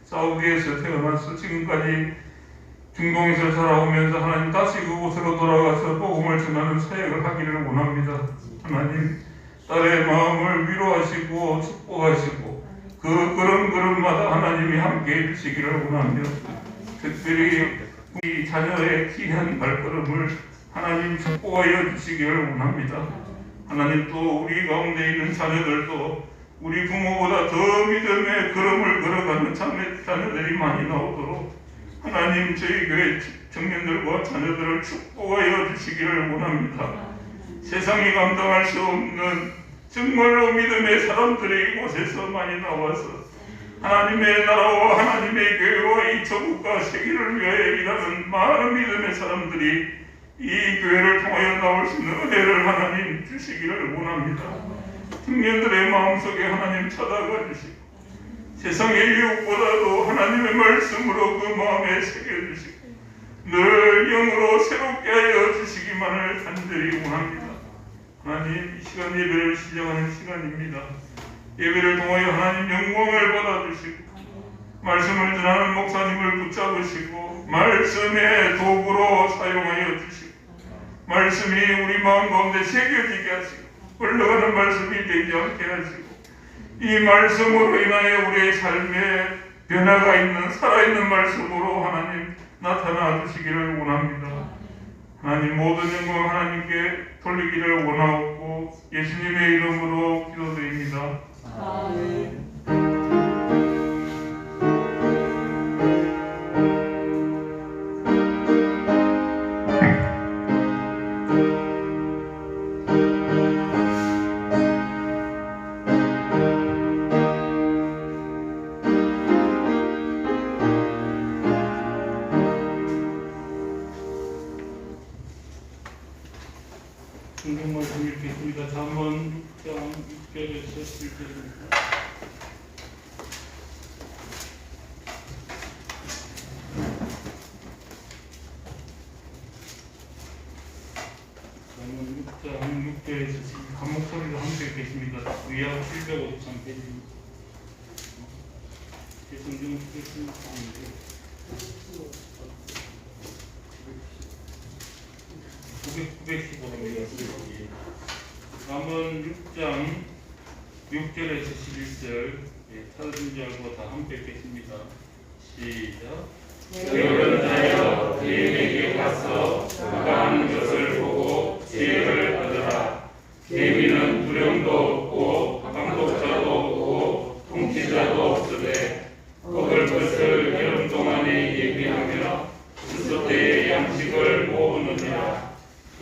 사우디에서 태어나서 지금까지 중동에서 살아오면서 하나님 다시 그곳으로 돌아가서 복음을 전하는 사역을 하기를 원합니다. 하나님 딸의 마음을 위로하시고 축복하시고 그 걸음걸음마다 하나님이 함께 해주시기를 원하며 특별히 우리 자녀의 귀한 발걸음을 하나님 축복하여 주시기를 원합니다. 하나님 또 우리 가운데 있는 자녀들도 우리 부모보다 더 믿음의 걸음을 걸어가는 자녀들이 많이 나오도록 하나님 저희 교회 청년들과 자녀들을 축복하여 주시기를 원합니다. 세상이 감당할 수 없는 정말로 믿음의 사람들이 이곳에서 많이 나와서 하나님의 나라와 하나님의 교회와 이 전국과 세계를 위하여 일하는 많은 믿음의 사람들이 이 교회를 통하여 나올 수 있는 은혜를 하나님 주시기를 원합니다. 청년들의 마음속에 하나님 찾아가 주시고 세상의 유혹보다도 하나님의 말씀으로 그 마음에 새겨주시고 늘 영으로 새롭게 하여 주시기만을 간절히 원합니다. 하나님 이 시간 예배를 시작하는 시간입니다. 예배를 통하여 하나님 영광을 받아주시고 말씀을 전하는 목사님을 붙잡으시고 말씀의 도구로 사용하여 주시고 말씀이 우리 마음 가운데 새겨지게 하시고 흘러가는 말씀이 되지 않게 하시고 이 말씀으로 인하여 우리의 삶에 변화가 있는 살아있는 말씀으로 하나님 나타나 주시기를 원합니다. 하나님 모든 영광 하나님께 돌리기를 원하옵고 예수님의 이름으로 기도드립니다. 아멘. 성경 말씀 읽겠습니다. 잠언 6장 6절에서 7절입니다. 잠언 6장 6절에서 한 목소리로 함께 읽겠습니다. 의학 753페이지입니다. 제 성경 읽겠습니다. 915입니다. 잠언 6장 6절에서 11절 찾으신 줄 알고 다 함께 읽겠습니다. 시작. 게으른 자여 개인에게 가서 그가 하는 것을 보고 지혜를 얻으라. 개미는 두령도 없고 방독자도 없고 통치자도 없으되 먹을 것을 여름 동안에 예비하며 추수 때에 양식을 모으느니라.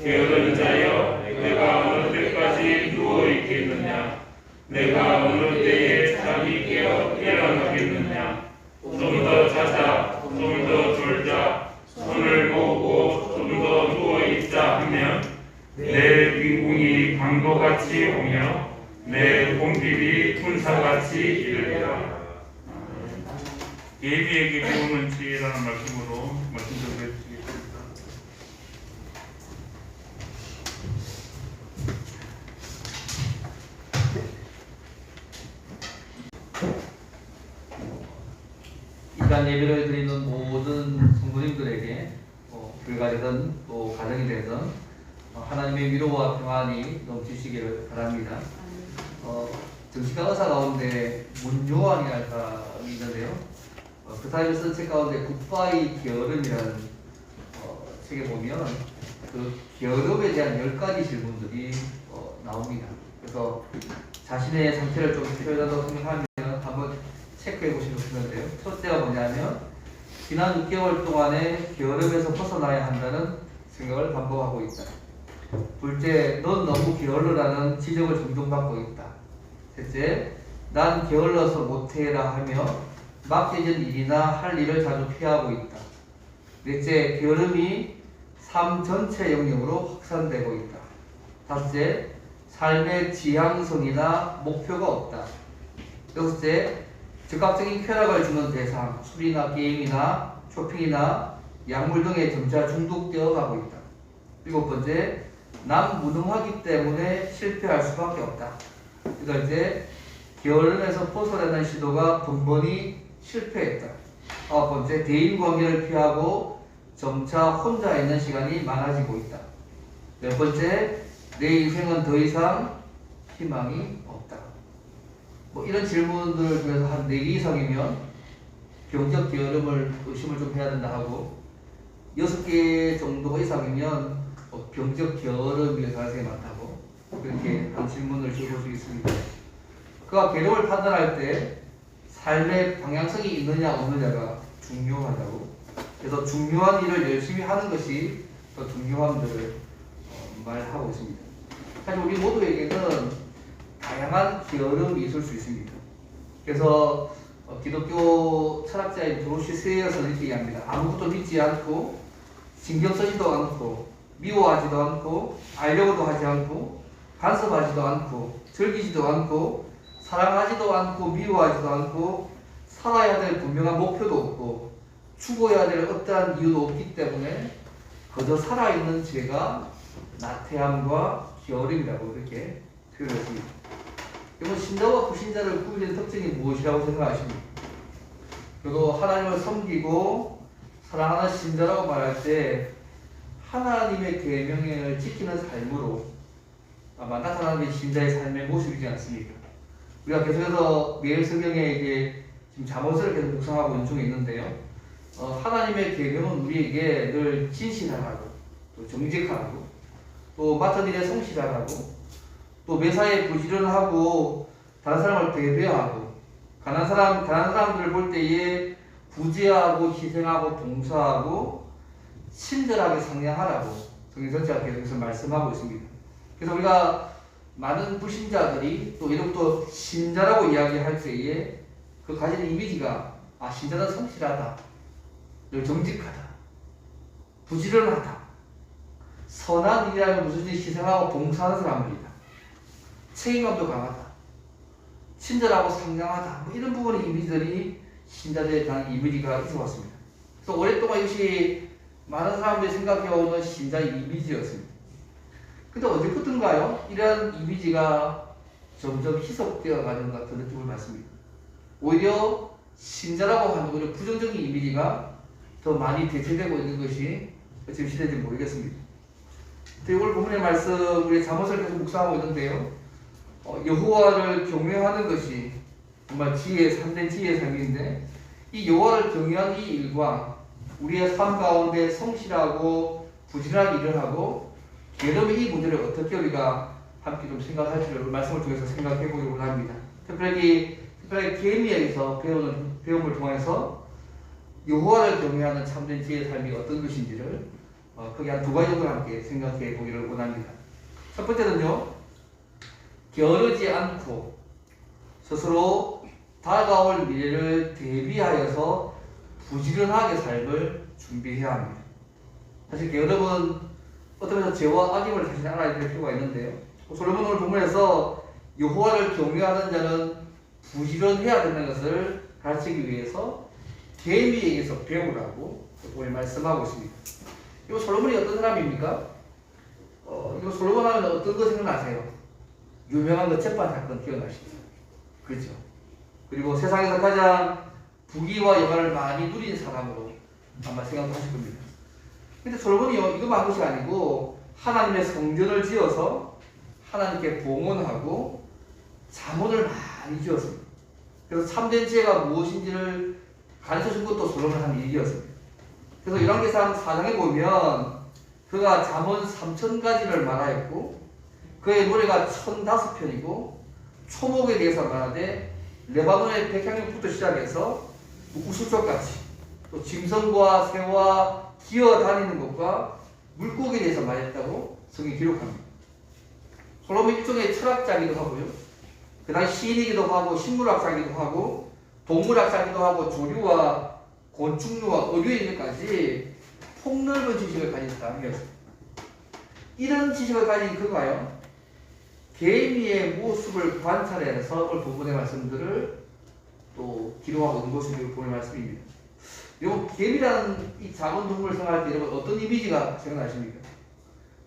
게으른 자여 내가 어느 때까지 누워 있겠느냐. 내가 어느 때에 잠이 깨어 일어나겠느냐. 좀 더 자자, 좀 더 졸자, 손을 모으고 좀 더 누워 있자 하면 내 빈궁이 강도같이 오며 내 공길이 군사같이 이르리라. 예비에게 배우는 지혜라는 말씀으로 말씀 좀 해주시겠습니다. 이단 예배를 드리는 모든 성도님들에게 교회가 되든 또 가정이 되든 하나님의 위로와 평안이 넘치시기를 바랍니다. 정신과 의사 가운데 문요한이라는 사람이 있는데요. 그 사람이 쓴 책 가운데 굿바이 게으름이라는 책에 보면 그 게으름에 대한 10가지 질문들이 나옵니다. 그래서 자신의 상태를 좀 표현한다고 생각하면 한번 체크해 보시면 좋은데요. 첫째가 뭐냐면 지난 6개월 동안에 게으름에서 벗어나야 한다는 생각을 반복하고 있다. 둘째, 넌 너무 게을러라는 지적을 종종 받고 있다. 셋째, 난 게을러서 못해라 하며 맡겨진 일이나 할 일을 자주 피하고 있다. 넷째, 게으름이 삶 전체 영역으로 확산되고 있다. 다섯째, 삶의 지향성이나 목표가 없다. 여섯째, 즉각적인 쾌락을 주는 대상, 술이나 게임이나 쇼핑이나 약물 등에 점차 중독되어 가고 있다. 일곱 번째, 난 무능하기 때문에 실패할 수밖에 없다. 여덟째, 게으름에서 벗어나는 시도가 번번이 실패했다. 아홉 번째, 대인 관계를 피하고 점차 혼자 있는 시간이 많아지고 있다. 네 번째, 내 인생은 더 이상 희망이 없다. 뭐 이런 질문들 중에서 한 4개 이상이면 병적 게으름을 의심을 좀 해야 된다 하고 6개 정도 이상이면 병적 게으름일 가능성이 많다고 그렇게 한 질문을 주실 수 있습니다. 그가 게으름을 판단할 때 삶의 방향성이 있느냐 없느냐가 중요하다고. 그래서 중요한 일을 열심히 하는 것이 더 중요함들을 말하고 있습니다. 사실 우리 모두에게는 다양한 게으름이 있을 수 있습니다. 그래서 기독교 철학자인 도로시 스웨어서는 이렇게 얘기합니다. 아무것도 믿지 않고 신경 쓰지도 않고 미워하지도 않고 알려고도 하지 않고 간섭하지도 않고 즐기지도 않고 사랑하지도 않고 미워하지도 않고 살아야 될 분명한 목표도 없고 죽어야 될 어떠한 이유도 없기 때문에 그저 살아있는 죄가 나태함과 게으름이라고 이렇게 표현했습니다. 여러분, 신자와 불신자를 구분하는 특징이 무엇이라고 생각하십니까? 그리고 하나님을 섬기고 사랑하는 신자라고 말할 때 하나님의 계명을 지키는 삶으로 아마 나타나는 게 신자의 삶의 모습이지 않습니까? 우리가 계속해서 매일 성경에 이게 지금 잠언서를 계속 묵상하고 있는 중에 있는데요. 하나님의 계명은 우리에게 늘 진실하라고, 또 정직하라고, 또 맡은 일에 성실하라고, 또 매사에 부지런하고 다른 사람을 배려하고 가난한 사람들을 볼 때에 구제하고 희생하고 봉사하고 친절하게 상냥하라고 성경 전체가 계속해서 말씀하고 있습니다. 그래서 우리가 많은 불신자들이 또 이름부터 신자라고 이야기할 때에 그 가지는 이미지가 신자는 성실하다, 정직하다, 부지런하다, 선한 일이라면 무슨 일 희생하고 봉사하는 사람들이다, 책임감도 강하다, 친절하고 상냥하다, 뭐 이런 부분의 이미지들이 신자들에 대한 이미지가 있어 왔습니다. 그래서 오랫동안 이것이 많은 사람들이 생각해오는 신자의 이미지였습니다. 근데 언제부턴가요? 이런 이미지가 점점 희석되어 가는 것 같은 느낌을 받습니다. 오히려 신자라고 하는 오히려 부정적인 이미지가 더 많이 대체되고 있는 것이 지금 시대인지 모르겠습니다. 오늘 본문의 말씀, 우리 잠언을 계속 묵상하고 있는데요. 여호와를 경외하는 것이 정말 참된 지혜의 삶인데, 이 여호와를 경외하는 이 일과 우리의 삶 가운데 성실하고 부지런하게 일을 하고 게으름의 이 문제를 어떻게 우리가 함께 좀 생각할지를 말씀을 통해서 생각해 보려고 합니다. 특별히 계미에서 배움을 통해서 여호와를 경외하는 참된 지혜의 삶이 어떤 것인지를 크게 한 2가지 정도를 함께 생각해 보기를 원합니다. 첫 번째는요, 게으르지 않고 스스로 다가올 미래를 대비하여서 부지런하게 삶을 준비해야 합니다. 사실 게으름은 어떤 면에서 죄와 악임을 자신이 알아야 될 필요가 있는데요. 솔로몬 오늘 본문에서 여호와를 경외하는 자는 부지런해야 된다는 것을 가르치기 위해서 계미에게서 배우라고 오늘 말씀하고 있습니다. 이 솔로몬이 어떤 사람입니까? 이거 솔로몬 하면 어떤 거 생각나세요? 유명한 그 재판 사건 기억나시죠? 그렇죠? 그리고 세상에서 가장 부귀와 영화를 많이 누린 사람으로 아마 생각하실 겁니다. 근데 솔로몬이 이거만 한 것이 아니고 하나님의 성전을 지어서 하나님께 봉헌하고 잠언을 많이 지었습니다. 그래서 참된 지혜가 무엇인지를 가르쳐준 것도 솔로몬 한 일이었습니다. 그래서 열왕기상 4장에 보면 그가 잠언 3000가지를 말하였고 그의 노래가 1005편이고 초목에 대해서 말하되 레바논의 백향목부터 시작해서 우수족같이 또 짐승과 새와 기어다니는 것과 물고기에 대해서 말했다고 성경이 기록합니다. 솔로몬 일종의 철학자이기도 하고요. 그 당시 시인이기도 하고 식물학자이기도 하고 동물학자이기도 하고 조류와 곤충류와 의료인까지 폭넓은 지식을 가진 사람이었습니다. 이런 지식을 가진 그가요, 개미의 모습을 관찰해서 오늘 부분의 말씀들을 또 기록하고 있는 것이 오늘 말씀입니다. 여러분, 개미라는 이 작은 동물을 생각할 때 여러분 어떤 이미지가 생각나십니까?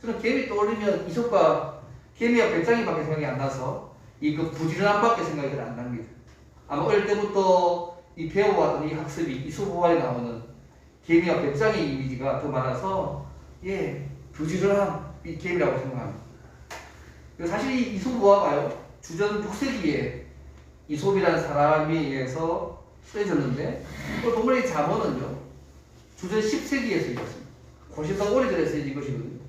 저는 개미 떠올리면 이솝과 개미와 배짱이밖에 생각이 안 나서 이 그 부지런함밖에 생각이 잘 안 납니다. 아마 어릴 때부터 이 배워왔던 이 학습이 이솝우화에 나오는 개미와 배짱의 이미지가 더 많아서 부지런한 이 개미라고 생각합니다. 사실 이 이솝우화가요 주전 6세기에 이솝이라는 사람에 의해서 쓰여졌는데 오늘 본문의 잠언은요 주전 10세기에 쓰여졌습니다. 훨씬 더 오래전에 쓰여진 것이거든요.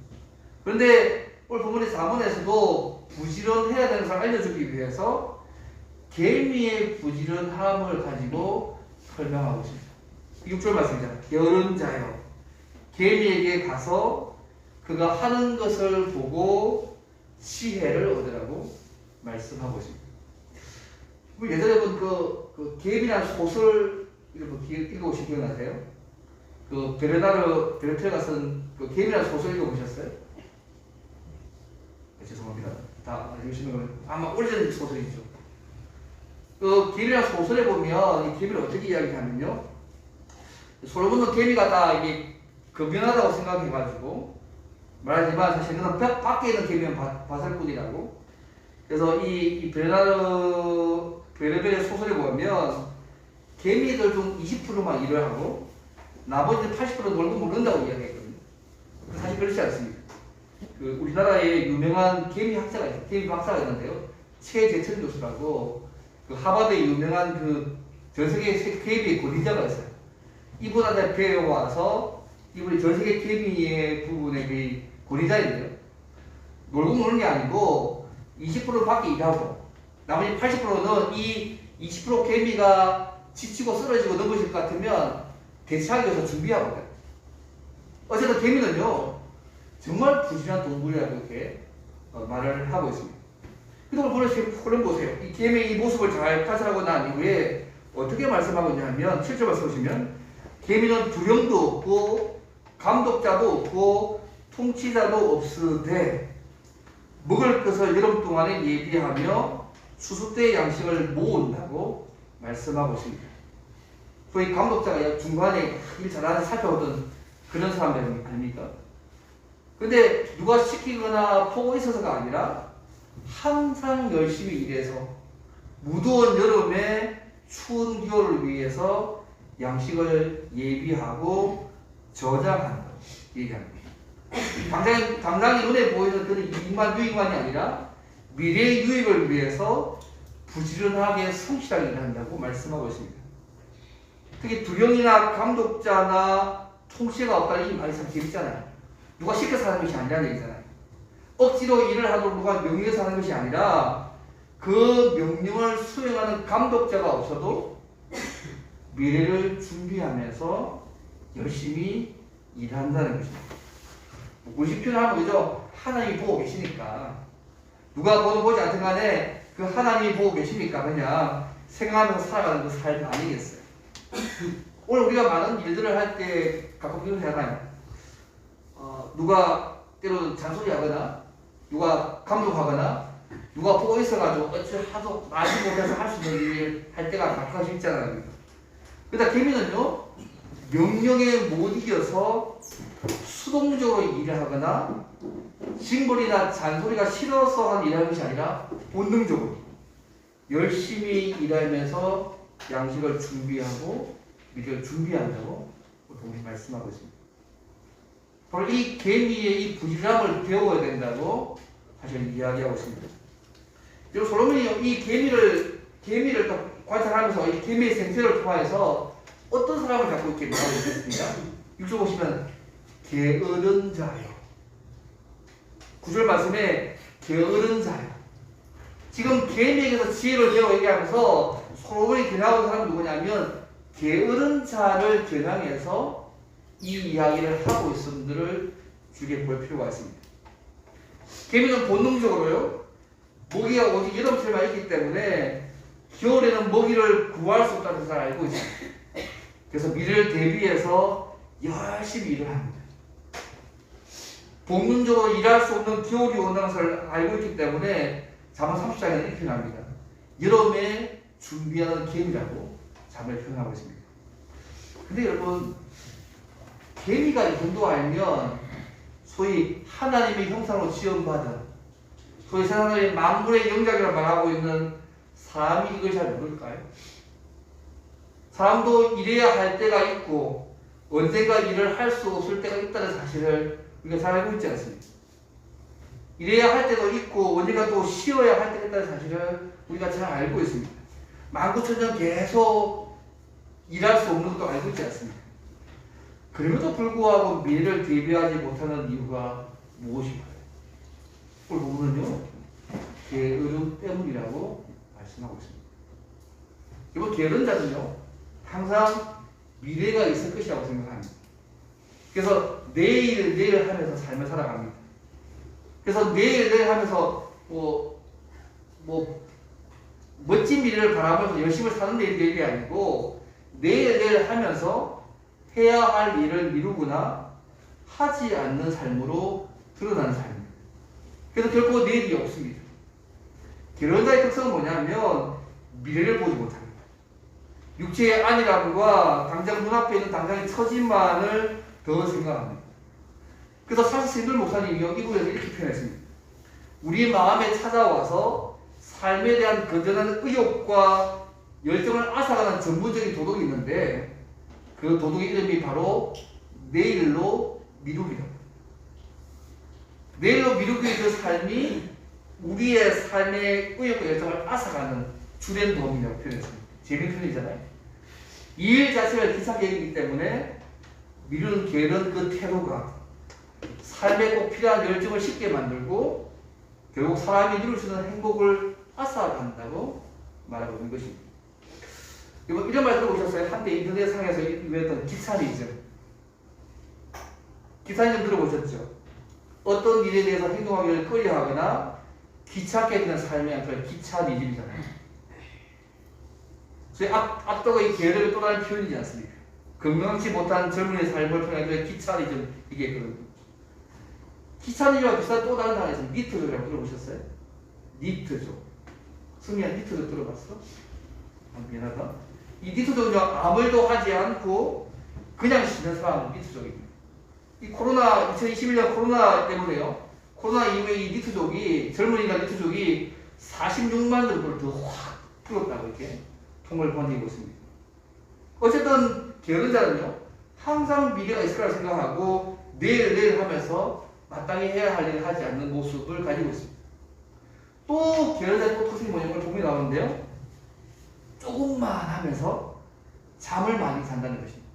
그런데 오늘 본문의 잠언에서도 부지런해야 되는 것을 알려주기 위해서 개미의 부지런함을 가지고 설명하고 있습니다. 6절 말씀이잖아요. 게으른 자여 개미에게 가서 그가 하는 것을 보고 지혜를 얻으라고 말씀하고 있습니다. 예전에 본 그 개미라는 소설 읽어보신 기억나세요? 그 베르나르 베르테가 쓴 그 개미라는 소설 읽어보셨어요? 죄송합니다. 다 읽으시는 건 아마 오래전 소설이죠. 그 개미라는 소설에 보면 이 개미를 어떻게 이야기하면요. 솔로몬은 개미가 다 이게 거변하다고 생각해가지고 말하지만 사실 그는 벽 밖에 있는 개미는 바살뿐이라고. 그래서 이 베르벨의 소설에 보면 개미들 중 20%만 일을 하고 나머지 80%는 놀고 먹는다고 이야기했거든요. 사실 그렇지 않습니다. 그 우리나라에 유명한 개미 학자가 있어요. 개미 박사가 있는데요. 최재천 교수라고 그 하버드의 유명한 그 전 세계 개미의 권위자가 있어요. 이분한테 배워와서 이분이 전 세계 개미의 부분의 그 권위자인데요. 놀고 노는 게 아니고 20% 밖에 일하고 나머지 80%는 이 20% 개미가 지치고 쓰러지고 넘어질 것 같으면 대체하기 위해서 준비하거든요. 어쨌든 개미는요 정말 부지런한 동물이라고 이렇게 말을 하고 있습니다. 그동안 보세요. 이 개미의 이 모습을 잘 관찰하고 난 이후에 어떻게 말씀하고 있냐면 7절 말씀 보시면 개미는 두령도 없고 감독자도 없고 통치자도 없으되 먹을 것을 여름 동안에 예비하며 추수 때 양식을 모은다고 말씀하고 있습니다. 소위 감독자가 중간에 일 잘하는 살펴보던 그런 사람들 아닙니까? 근데 누가 시키거나 보고 있어서가 아니라 항상 열심히 일해서 무더운 여름에 추운 겨울을 위해서 양식을 예비하고 저장한다 얘기합니다. 당장이 눈에 보이는 그런 유익만이 아니라 미래의 유익을 위해서 부지런하게 성실하게 일한다고 말씀하고 있습니다. 특히 두령이나 감독자나 통치가 없다는 이 말이 참 재밌잖아요. 누가 시켜서 하는 것이 아니라는 얘기잖아요. 억지로 일을 하도록 누가 명령해서 하는 것이 아니라 그 명령을 수행하는 감독자가 없어도 미래를 준비하면서 열심히 일한다는 것입니다. 우리 표현하면 그죠? 하나님이 보고 계시니까 누가 보지 않든 간에 그 하나님이 보고 계시니까 그냥 생각하면서 살아가는 그 삶 아니겠어요? 오늘 우리가 많은 일들을 할 때 가끔 이런 생각해요. 누가 때로는 잔소리하거나 누가 감독하거나 누가 보고 있어가지고 어찌 하도 말지 못해서 할 수 있는 일 할 때가 가끔씩 있잖아요. 그러다 개미는요 명령에 못 이겨서 수동적으로 일을 하거나 징벌이나 잔소리가 싫어서 한 일하는 것이 아니라 본능적으로 열심히 일하면서 양식을 준비하고 미래를 준비한다고 본문이 말씀하고 있습니다. 바로 이 개미의 이 부지런함을 배워야 된다고 사실 이야기하고 있습니다. 그리고 솔로몬이 이 개미를 또 관찰하면서 이 개미의 생태를 통해서 어떤 사람을 갖고 있게 말하고 있습니다. 6절 보시면 게으른 자요. 9절 말씀에 게으른 자요. 지금 개미에게서 지혜를 배워 얘기하면서 솔로몬이 겨냥하는 사람은 누구냐면 게으른 자를 겨냥해서 이 이야기를 하고 있음들을 주게 볼 필요가 있습니다. 개미는 본능적으로요 먹이가 오직 여름철만 있기 때문에 겨울에는 먹이를 구할 수 없다는 것을 알고 있습니다. 그래서 미래를 대비해서 열심히 일을 합니다. 본능적으로 일할 수 없는 겨울이 온다는 것을 알고 있기 때문에 잠언 30장에는 이렇게 표현합니다. 여름에 준비하는 개미라고 잠을 표현하고 있습니다. 근데 여러분 개미가 이 정도 알면 소위 하나님의 형상으로 지음받은 소위 세상의 만물의 영장이라고 말하고 있는 사람이 이걸 잘 모를까요? 사람도 일해야 할 때가 있고 언젠가 일을 할 수 없을 때가 있다는 사실을 우리가 잘 알고 있지 않습니까? 일해야 할 때도 있고 언젠가 또 쉬어야 할 때가 있다는 사실을 우리가 잘 알고 있습니다. 19,000년 계속 일할 수 없는 것도 알고 있지 않습니까? 그럼에도 불구하고 미래를 대비하지 못하는 이유가 무엇인가요? 그걸 보면요, 게으름 때문이라고 말씀하고 있습니다. 이번 게으른자는요, 항상 미래가 있을 것이라고 생각합니다. 그래서 내일 하면서 삶을 살아갑니다. 그래서 내일 하면서 멋진 미래를 바라보면서 열심히 사는 내일이 아니고 내일 하면서 해야 할 일을 미루거나 하지 않는 삶으로 드러나는 삶입니다. 그래서 결코 내일이 없습니다. 게으른자의 특성은 뭐냐면 미래를 보지 못합니다. 육체의 안일함과 당장 눈앞에 있는 당장의 처짐만을 더 생각합니다. 그래서 사실 신들 목사님이 이 구절에서 이렇게 표현했습니다. 우리 마음에 찾아와서 삶에 대한 건전한 의욕과 열정을 앗아가는 전문적인 도덕이 있는데 그 도덕의 이름이 바로 내일로 미루기다. 내일로 미루기의 그 삶이 우리의 삶의 의욕과 열정을 앗아가는 주된 도움이라고 표현했습니다. 재미있는 표현이잖아요. 이 일 자체가 귀찮게 여기기 때문에 미루는 게으른 그 태도가 삶에 꼭 필요한 열정을 쉽게 만들고 결국 사람이 누릴 수 있는 행복을 앗아간다고 말하고 있는 것입니다. 이런 말 들어보셨어요? 한때 인터넷상에서 유행했던 기차니즘. 기차니즘 들어보셨죠? 어떤 일에 대해서 행동하기를 꺼려하거나 귀찮게 되는 삶의 양태가 기차니즘이잖아요. 저희 앞도가 게으름의 또 다른 표현이지 않습니까? 건강치 못한 젊은이의 삶을 표현하기를 기차니즘 이게 있거든요. 기차니즘과 비슷한 또 다른 단어가 있습니다. 니트족이라고 들어보셨어요? 니트족. 승리야 니트족 들어봤어? 미안하다. 이 니트족은요 아무 일도 하지 않고 그냥 쉬는 사람은 니트족입니다. 이 코로나 2021년 코로나 때문에요. 코로나 이후에 이 니트족이 젊은이가 니트족이 46만 정도를 더 확 줄었다고 이렇게 통을 벌이고 있습니다. 어쨌든 게으른 자는요 항상 미래가 있을 거라고 생각하고 내일 하면서 마땅히 해야 할 일을 하지 않는 모습을 가지고 있습니다. 또 게으른 자의 또 특징이 뭐냐면 종이 나오는데요. 조금만 하면서 잠을 많이 잔다는 것입니다.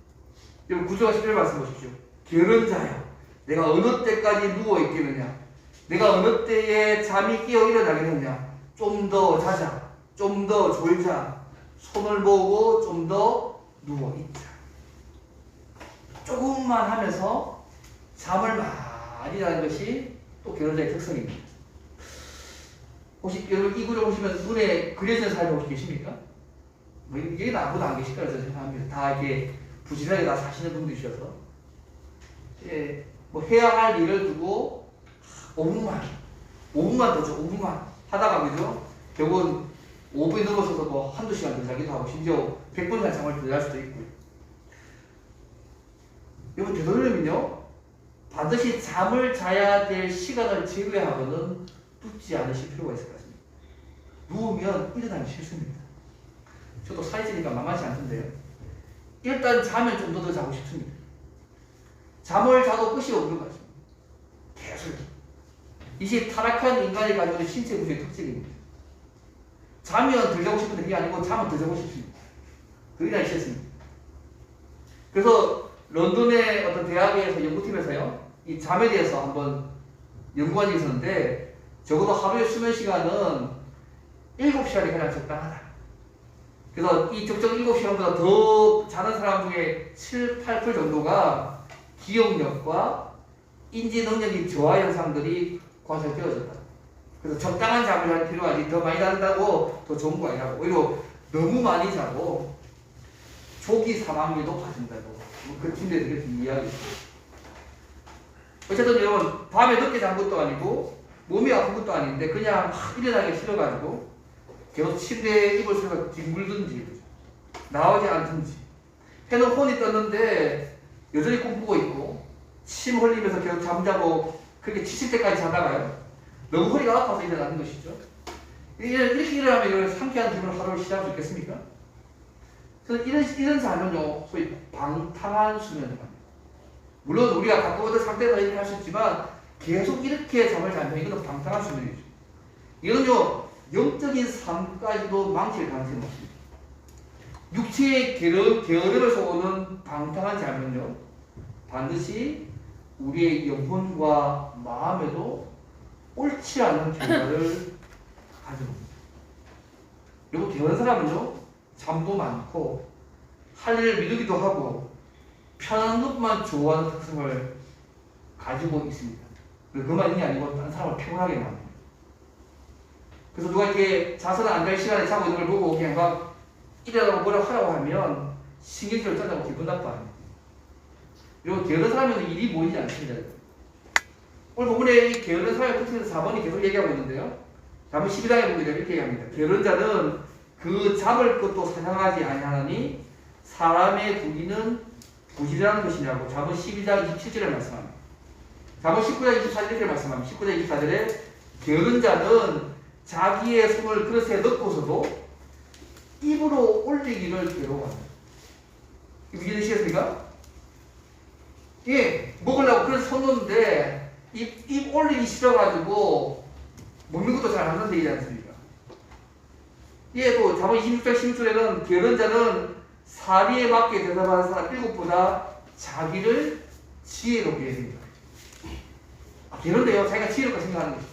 여러분 구조가 11절 말씀 보십시오. 게으른 자여 내가 어느 때까지 누워있겠느냐 내가 어느 때에 잠이 깨어 일어나겠느냐 좀 더 자자 좀 더 졸자 손을 모으고 좀 더 누워있자. 조금만 하면서 잠을 많이 자는 것이 또 게으른 자의 특성입니다. 혹시 여러분 이 구조 보시면 눈에 그려지는 사람이 혹시 계십니까? 뭐 여기는 아무도 안 계실 거라고 생각합니다. 다 이렇게 부지런하게 다 사시는 분들이셔서 예, 뭐 해야 할 일을 두고 5분만 더 줘, 5분만 하다가 그죠? 결국은 5분이 넘어서서 뭐 한두 시간 더 자기도 하고 심지어 100분 이상 잠을 더 잘 수도 있고요. 여러분 되도록이면요 반드시 잠을 자야 될 시간을 제외하고는 눕지 않으실 필요가 있을 것 같습니다. 누우면 일어나기 싫습니다. 저도 살이 찌니까 만만치 않던데요. 일단 자면 좀 더 자고 싶습니다. 잠을 자도 끝이 없는 것 같습니다. 계속. 이것이 타락한 인간이 가지고 있는 신체 구조의 특징입니다. 자면 덜 자고 싶은데 그게 아니고 자면 더 자고 싶습니다. 그 일이 싫습니다. 그래서 런던의 어떤 대학에서 연구팀에서요, 이 잠에 대해서 한번 연구한 적이 있었는데, 적어도 하루의 수면 시간은 7시간이 가장 적당하다. 그래서 이 적정 7시간보다 더 자는 사람 중에 7, 8% 정도가 기억력과 인지 능력이 저하 현상들이 관찰되어졌다. 그래서 적당한 잠을 자는 필요하지 더 많이 잔다고 더 좋은 거 아니라고. 오히려 너무 많이 자고 조기 사망률이 높아진다고. 그 팀들이 그렇게 이야기했습니다. 어쨌든 여러분 밤에 늦게 잔 것도 아니고 몸이 아픈 것도 아닌데 그냥 막 일어나기 싫어가지고 계속 침대에 이불 속에서 뒹굴든지 나오지 않든지 해는 혼이 떴는데 여전히 꿈꾸고 있고 침 흘리면서 계속 잠자고 그렇게 지칠 때까지 자다가요 너무 허리가 아파서 일어나는 것이죠. 이렇게 일어나면 이런 상쾌한 기분으로 하루를 시작할 수 있겠습니까? 그래서 이런 삶은요, 소위 방탕한 수면이라고 합니다. 물론 우리가 가끔은 상태에서 이렇게 할 수 있지만 계속 이렇게 잠을 자면 이거는 방탕한 수면이죠. 이거는요, 영적인 삶까지도 망칠 가능성이 높습니다. 육체의 게으름에서 오는 방탕한 잠은요, 반드시 우리의 영혼과 마음에도 옳지 않은 결과를 가져옵니다. 그리고 게으른 사람은요, 잠도 많고 할 일을 미루기도 하고 편한 것만 좋아하는 특성을 가지고 있습니다. 그것만 있는 게 아니고 다른 사람을 피곤하게 만듭니다. 그래서 누가 이렇게 자서는 안 될 시간에 자고 있는 걸 보고 그냥 막 이래라고 뭐라고 하라고 하면 신경질을 짠다고 기분 나빠요. 그리고 게으른 사람은 일이 보이지 않습니다. 오늘 본문에 이 게으른 사람의 특징에서 4번이 계속 얘기하고 있는데요. 잠언 12장에 보게 되면 이렇게 얘기합니다. 게으른 자는 그 잡을 것도 사냥하지 아니하나니 사람의 부귀는 부실이라는 것이냐고 잠언 12장 27절에 말씀합니다. 잠언 19장 24절에 말씀합니다. 19장 24절에 게으른 자는 자기의 손을 그릇에 넣고서도 입으로 올리기를 괴로워한다. 이거 이해되시겠습니까? 예, 먹으려고 그래서 손 놓는데 입 올리기 싫어가지고 먹는 것도 잘 안 한다는 얘기지 않습니까? 예, 또 잠언 26장 16절에는 게으른 자는 사리에 맞게 대답하는 사람 7보다 자기를 지혜롭게 해줍니다. 게으른데요, 자기가 지혜롭게 생각하는 거죠.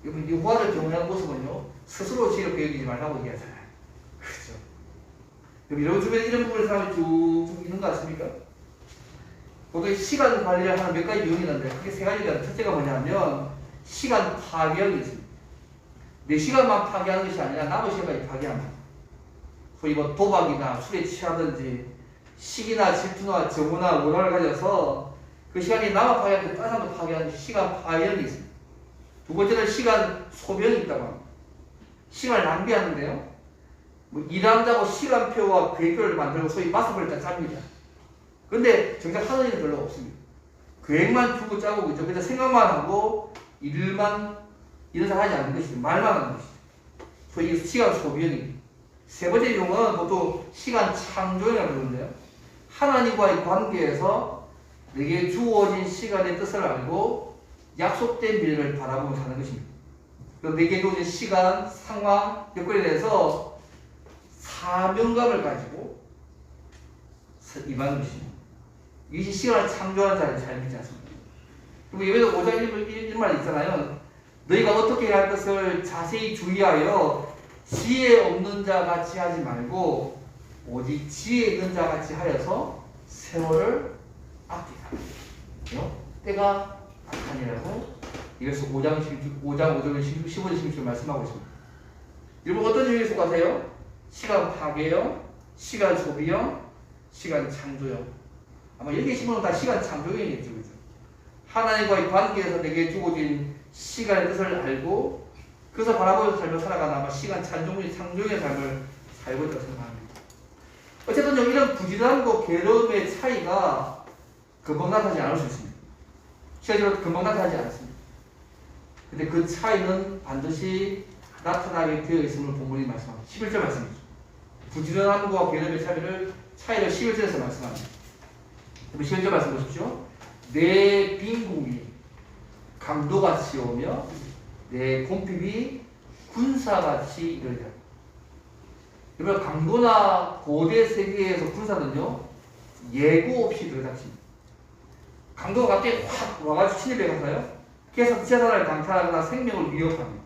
여러분, 이 호화를 경험하는 모습은요, 스스로 지혜롭게 여기지 말라고 얘기하잖아요. 그렇죠? 여러분 주변에 이런 부분의 사람이 쭉 있는 것 같습니까? 보통 시간 관리를 하는 몇 가지 유형이 있는데 그게 세 가지가 있는데 첫째가 뭐냐면 시간 파괴력이 있습니다. 내 시간만 파괴하는 것이 아니라 남의 시간까지 파괴합니다. 소위 뭐 도박이나 술에 취하든지 시기나 질투나 정오나 원한을 가져서 그 시간이 남을 파괴하는데 다른 사람을 파괴하는 시간 파괴력이 있습니다. 두 번째는 시간 소변이 있다고 합니다. 시간을 낭비하는데요. 뭐 일한다고 시간표와 계획표를 만들고 소위 마스터를 다 짭니다. 근데 정작 하는 일은 별로 없습니다. 계획만 두고 짜고 있죠. 그냥 생각만 하고 일을 잘 하지 않는 것이죠. 말만 하는 것이죠. 소위 시간 소비형입니다. 세 번째 용어는 보통 시간 창조형이라고 부르는데요. 하나님과의 관계에서 내게 주어진 시간의 뜻을 알고 약속된 미래를 바라보며 사는 것입니다. 내게 주어진 시간, 상황, 여건에 대해서 사명감을 가지고 임하는 것입니다. 이것이 시간을 창조하는 자의 삶이지 않습니까? 그리고 예배도 5장 1말 있잖아요. 너희가 어떻게 할 것을 자세히 주의하여 지혜 없는 자 같이 하지 말고 오직 지혜 있는 자 같이 하여서 세월을 아끼라. 때가 악하니라고 이것을 5장 5절 15절 16절 말씀하고 있습니다. 여러분 어떤 유형에 속하세요? 시간 파괴형, 시간 소비형, 시간 창조형. 아마 여기 계신 분은 다 시간 창조형이겠죠. 그죠? 하나님과의 관계에서 내게 주어진 시간의 뜻을 알고 그것을 바라보면서 삶을 살아가는 아마 시간 창조형의 삶을 살고 있다고 생각합니다. 어쨌든 이런 부지런함과 괴로움의 차이가 금방 나타나지 않을 수 있습니다. 실제로 금방 나타나지 않습니다. 근데 그 차이는 반드시 나타나게 되어 있음을 본문이 말씀합니다. 11절 말씀이죠. 부지런함과 괴로움의 차이를 11절에서 말씀합니다. 11절 말씀 보십시오. 내 빈궁이 강도같이 오며 내 곰핍이 군사같이 이르리라. 여러분 강도나 고대 세계에서 군사는요 예고 없이 들이닥칩니다. 강도가 갑자기 확 와가지고 침입해가서요 계속 재산을 강탈하거나 생명을 위협합니다.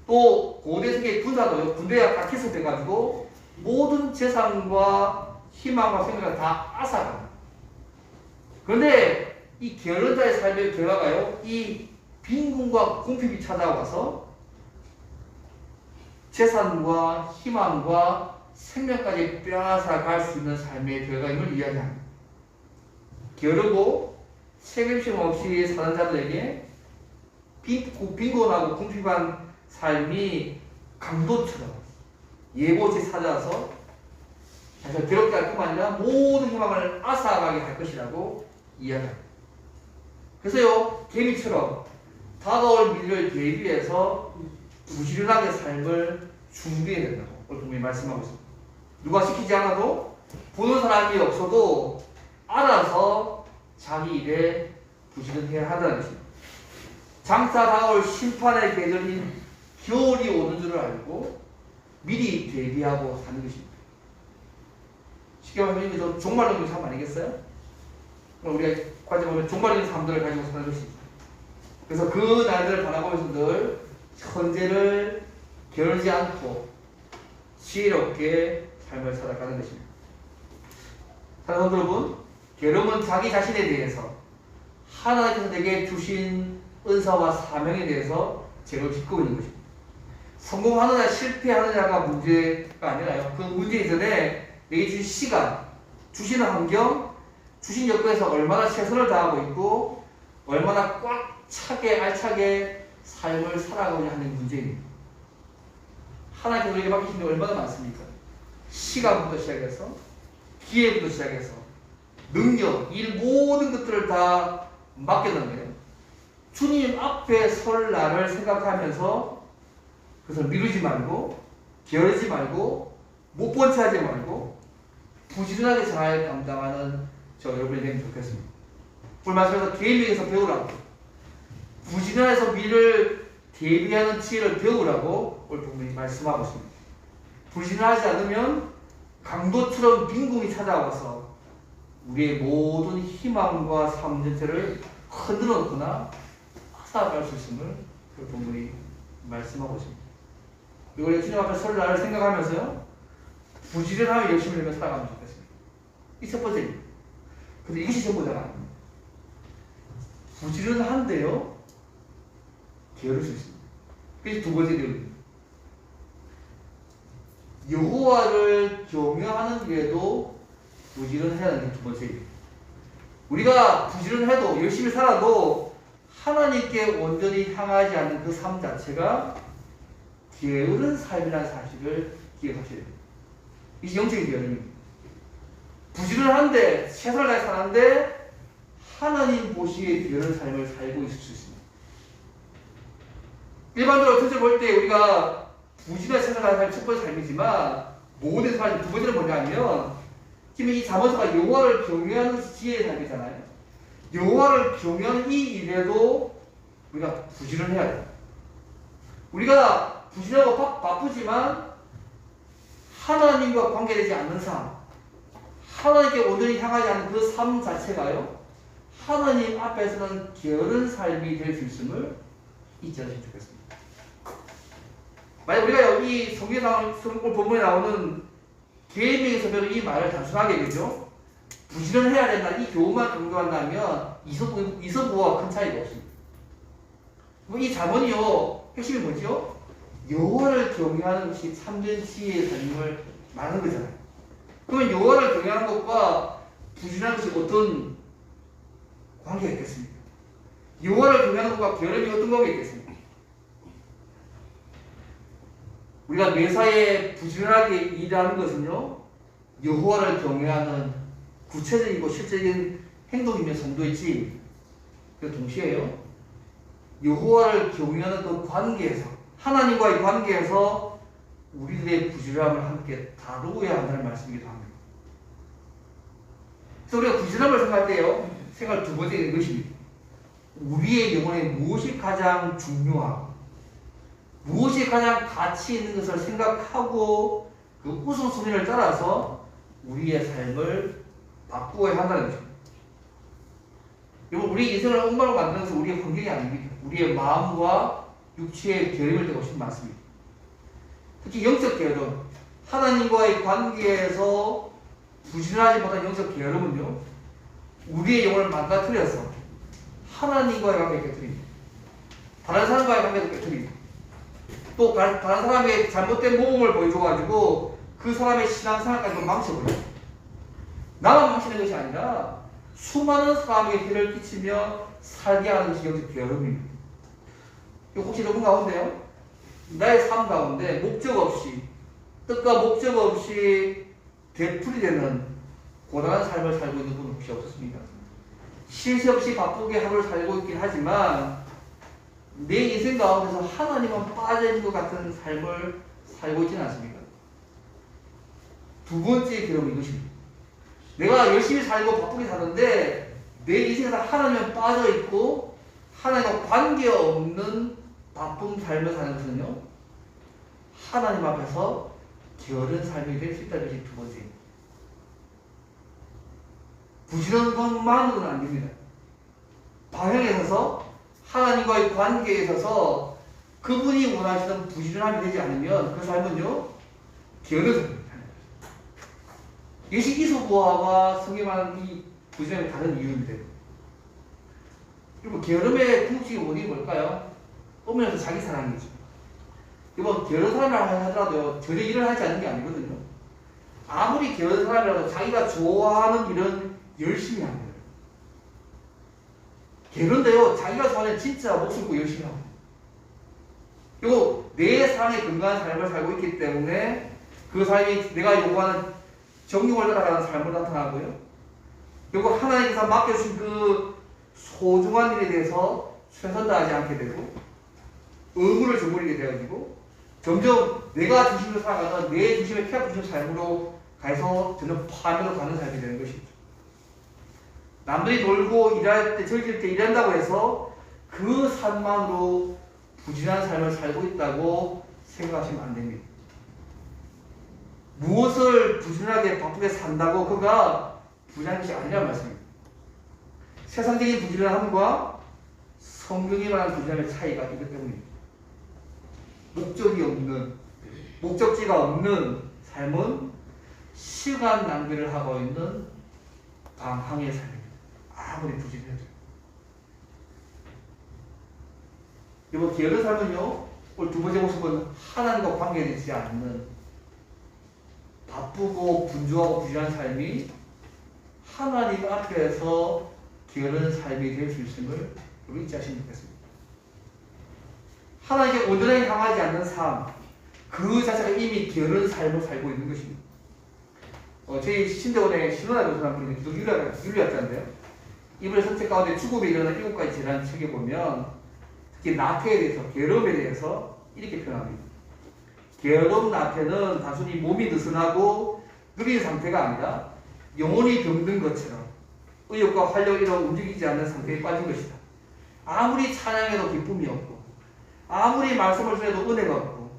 또 고대 세계의 군사도요 군대가 다 kết束돼가지고 모든 재산과 희망과 생명을 다 앗아갑니다. 그런데 이 게으른 자의 삶의 결과가요 이 빈궁과 궁핍이 찾아와서 재산과 희망과 생명까지 빼앗아갈 수 있는 삶의 결과임을 이야기합니다. 게으르고 책임심 없이 사는 자들에게 빈곤하고 궁핍한 삶이 강도처럼 예고없이 찾아와서 괴롭게 할 뿐만 아니라 모든 희망을 앗아가게 할 것이라고 이야기합니다. 그래서요 개미처럼 다가올 미래를 대비해서 부지런하게 삶을 준비해야 된다고 오늘 분명히 말씀하고 있습니다. 누가 시키지 않아도 보는 사람이 없어도 알아서 자기 일에 부지런해야 한다는 것입니다. 장차 다가올 심판의 계절인 겨울이 오는 줄을 알고 미리 대비하고 사는 것입니다. 쉽게 말하면 이게 종말론적인 삶 아니겠어요? 우리가 과제 보면 종말적인 삶들을 가지고 사는 것입니다. 그래서 그 날들을 바라보면서 늘 현재를 게으르지 않고 지혜롭게 삶을 살아가는 것입니다. 사랑하는 여러분, 게으름은 자기 자신에 대해서 하나님께서 내게 주신 은사와 사명에 대해서 죄를 짓고 있는 것입니다. 성공하느냐 실패하느냐가 문제가 아니라요. 그 문제 이전에 내게 주신 시간, 주시는 환경, 주신 여건에서 얼마나 최선을 다하고 있고 얼마나 꽉 차게 알차게 삶을 살아가고자 하는 문제입니다. 하나님께서 우리에게 맡기신 게 얼마나 많습니까? 시간부터 시작해서 기회부터 시작해서 능력, 일 모든 것들을 다 맡겨놓은 거예요. 주님 앞에 설 날을 생각하면서 그래서 미루지 말고 게으르지 말고 못 본 채 하지 말고 부지런하게 잘 감당하는 저 여러분이 되면 좋겠습니다. 오늘 말씀에서 계획에서 배우라고 부지런해서 미래를 대비하는 지혜를 배우라고 오늘 분명히 말씀하고 있습니다. 부지런하지 않으면 강도처럼 빈궁이 찾아와서 우리의 모든 희망과 삶 전체를 흔들어 놓거나 앗아갈 수 있음을 그 본문이 말씀하고 있습니다. 이걸 주님 앞에 설날을 생각하면서요 부지런하게 열심히 하며 살아가면 좋겠습니다. 이 첫 번째입니다. 근데 이것이 전부다가 아닙니다. 부지런한데요 게으를 수 있습니다. 그게 두 번째 내용입니다. 여호와를 경외하는 일에도 부지런해야 하는 게 두 번째입니다. 우리가 부지런해도 열심히 살아도 하나님께 온전히 향하지 않는 그 삶 자체가 게으른 삶이라는 사실을 기억하셔야 됩니다. 이게 영적인 게으름입니다. 부지런한데 최선을 다해 사는데 하나님 보시기에 게으른 삶을 살고 있을 수 있습니다. 일반적으로 전체 볼 때 우리가 부지런한 최선을 다하는 삶이 첫 번째 삶이지만 모든 삶 두 번째는 뭐냐면 지금 이 잠언서가 여호와를 경외하는 지혜의 삶이잖아요. 여호와를 경외하는 이 일에도 우리가 부지런해야 돼요. 우리가 부지런하고 바쁘지만 하나님과 관계되지 않는 삶, 하나님께 온전히 향하지 않는 그 삶 자체가요 하나님 앞에서는 게으른 삶이 될 수 있음을 잊지 않으시면 좋겠습니다. 만약 우리가 여기 성경 본문에 나오는 계명에서 배우는 이 말을 단순하게 그죠? 부지런해야 된다 이 교훈만 강조한다면 이서부와 큰 차이가 없습니다. 이 잠언이요 핵심이 뭐죠? 여호와를 경외하는 것이 참된 지혜의 삶을 말하는 거잖아요. 그러면 여호와를 경외하는 것과 부지런한 것이 어떤 관계가 있겠습니까? 여호와를 경외하는 것과 게으름이 어떤 관계가 있겠습니까? 우리가 매사에 부지런하게 일하는 것은요 여호와를 경외하는 구체적이고 실제적인 행동이며 성도이지 그 동시에요 여호와를 경외하는 그 관계에서 하나님과의 관계에서 우리들의 부지런함을 함께 다루어야 한다는 말씀이기도 합니다. 그래서 우리가 부지런함을 생각할 때요 생각 두 번째는 이것입니다. 우리의 영혼에 무엇이 가장 중요하고 무엇이 가장 가치 있는 것을 생각하고 그 우선순위를 따라서 우리의 삶을 바꾸어야 한다는 것입니다. 여러분 우리 인생을 엉망으로 만드는 것은 우리의 환경이 아닙니다. 우리의 마음과 육체의 게으름일 때가 훨씬 많습니다. 특히 영적 게으름, 하나님과의 관계에서 부지런하지 못한 영적 게으름은요 우리의 영혼을 망가뜨려서 하나님과의 관계를 깨뜨립니다. 다른 사람과의 관계도 깨뜨립니다. 또 다른 사람의 잘못된 모범을 보여줘가지고 그 사람의 신앙생활까지 망쳐버려요. 나만 망치는 것이 아니라 수많은 사람에게 해를 끼치며 살게 하는 것이 영적 게으름입니다. 혹시 여러분 가운데요? 나의 삶 가운데 목적 없이 뜻과 목적 없이 되풀이되는 고단한 삶을 살고 있는 분 혹시 없었습니까? 쉴 새 없이 바쁘게 하루를 살고 있긴 하지만 내 인생 가운데서 하나님은 빠져있는 것 같은 삶을 살고 있지는 않습니까? 두 번째 괴로움은 이것입니다. 내가 열심히 살고 바쁘게 사는데 내 인생에서 하나님은 빠져있고 하나님과 관계없는 바쁜 삶을 사는 것은요, 하나님 앞에서 게으른 삶이 될 수 있다는 것이 두 번째입니다. 부지런한 것만으로는 안 됩니다. 방향에 있어서 하나님과의 관계에 있어서 그분이 원하시는 부지런함이 되지 않으면 그 삶은요, 게으른 삶입니다. 이것이 이소부화와 성경에 말하는 이 부지런함이 다른 이유입니다. 그리고 게으름의 궁극적인 원인이 뭘까요? 어머니에서 자기 사랑이죠. 이번 게으른 사람이라고 하더라도 전혀 일을 하지 않는 게 아니거든요. 아무리 게으른 사람이라도 자기가 좋아하는 일은 열심히 합니다. 게으른데요, 자기가 좋아하는 진짜 목숨 걸고 열심히 합니다. 그리고 내 삶에 건강한 삶을 살고 있기 때문에 그 삶이 내가 요구하는 정욕을 따라가는 삶을 나타나고요. 그리고 하나님께서 맡겨주신 그 소중한 일에 대해서 최선 다하지 않게 되고 의무를 저버리게 되어지고 점점 내가 중심으로 살아가는 내 중심의 피하 중심 삶으로 가서 저는 파멸로 가는 삶이 되는 것이죠. 남들이 놀고 일할 때 즐길 때 일한다고 해서 그 삶만으로 부진한 삶을 살고 있다고 생각하시면 안 됩니다. 무엇을 부지런하게 바쁘게 산다고 그가 부지런한 것이 아니라는 말씀입니다. 세상적인 부지런함과 성경이 말하는 부지런함의 차이가 있기 때문입니다. 목적이 없는, 목적지가 없는 삶은 시간 낭비를 하고 있는 방황의 삶입니다. 아무리 부지런해도. 이번 게으른 삶은요, 오늘 두 번째 모습은 하나님과 관계되지 않는 바쁘고 분주하고 부지런한 삶이 하나님 앞에서 게으른 삶이 될 수 있음을 우리 잊지 않으시면 좋겠습니다. 하나님께 온전하게 향하지 않는 삶, 그 자체가 이미 게으른 삶을 살고 있는 것입니다. 저희 신대원의 신원아 교수라는 분이 기독 윤리학자인데요. 이분의 선택 가운데 죽음에 일어나는 7가지 재난 책에 보면 특히 나태에 대해서, 게으름에 대해서 이렇게 표현합니다. 게으름 나태는 단순히 몸이 느슨하고 느린 상태가 아니라 영혼이 병든 것처럼 의욕과 활력 이런 움직이지 않는 상태에 빠진 것이다. 아무리 찬양해도 기쁨이 없고 아무리 말씀을 전해도 은혜가 없고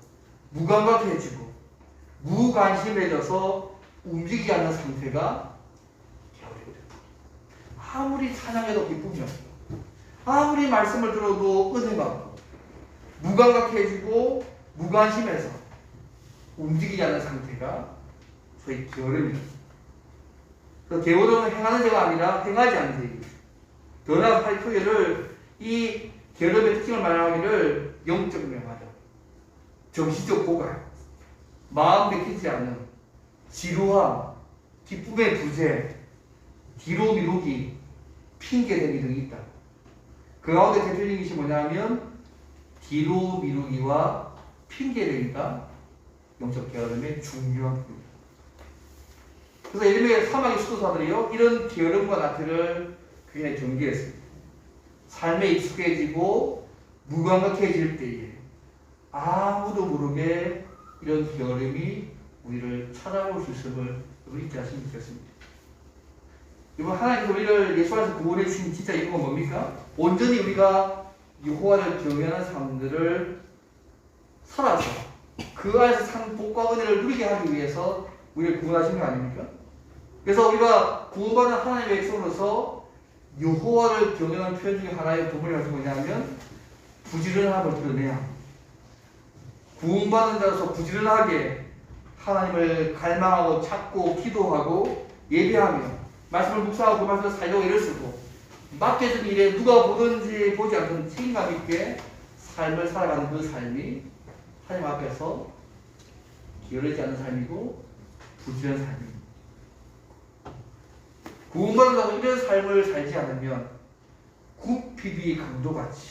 무감각해지고 무관심해져서 움직이지 않는 상태가 게으름이다. 아무리 찬양해도 기쁨이 없고 아무리 말씀을 들어도 은혜가 없고 무감각해지고 무관심해서 움직이지 않는 상태가 소위 게으름입니다. 게으름은 행하는 죄가 아니라 행하지 않는 죄입니다. 더 나아가 표현을 이 게으름의 특징을 말하기를 영적 명하다, 정신적 고갈, 마음 내키지 않는 지루함, 기쁨의 부재, 뒤로 미루기, 핑계대기 등이 있다. 그 가운데 대표적인 것이 뭐냐면 뒤로 미루기와 핑계대기가 영적 게으름의 중요한 부분입니다. 그래서 예레미야 사막의 수도사들이요, 이런 게으름과 나태를 굉장히 경계했습니다. 삶에 익숙해지고 무감각해질 때에 아무도 모르게 이런 게으름이 우리를 찾아올 수 있음을 잊지 않으시면 좋겠습니다. 이번 하나님께서 우리를 예수 안에서 구원해 주신 진짜 이유가 뭡니까? 온전히 우리가 여호와를 경외하는 사람들을 살아서 그 안에서 복과 은혜를 누리게 하기 위해서 우리를 구원하신 거 아닙니까? 그래서 우리가 구원받은 하나님의 백성으로서 여호와를 경외하는 표현 중에 하나의 부분이 뭐냐면 부지런함을 드러내야 합니다. 구원받은 자로서 부지런하게 하나님을 갈망하고 찾고 기도하고 예배하며 말씀을 묵상하고 그 말씀을 살려고 애를 쓰고 맡겨진 일에 누가 보든지 보지 않는 책임감 있게 삶을 살아가는 그 삶이 하나님 앞에서 게으르지 않은 삶이고 부지런한 삶입니다. 구원받는다고 이런 삶을 살지 않으면 굽피비 강도같이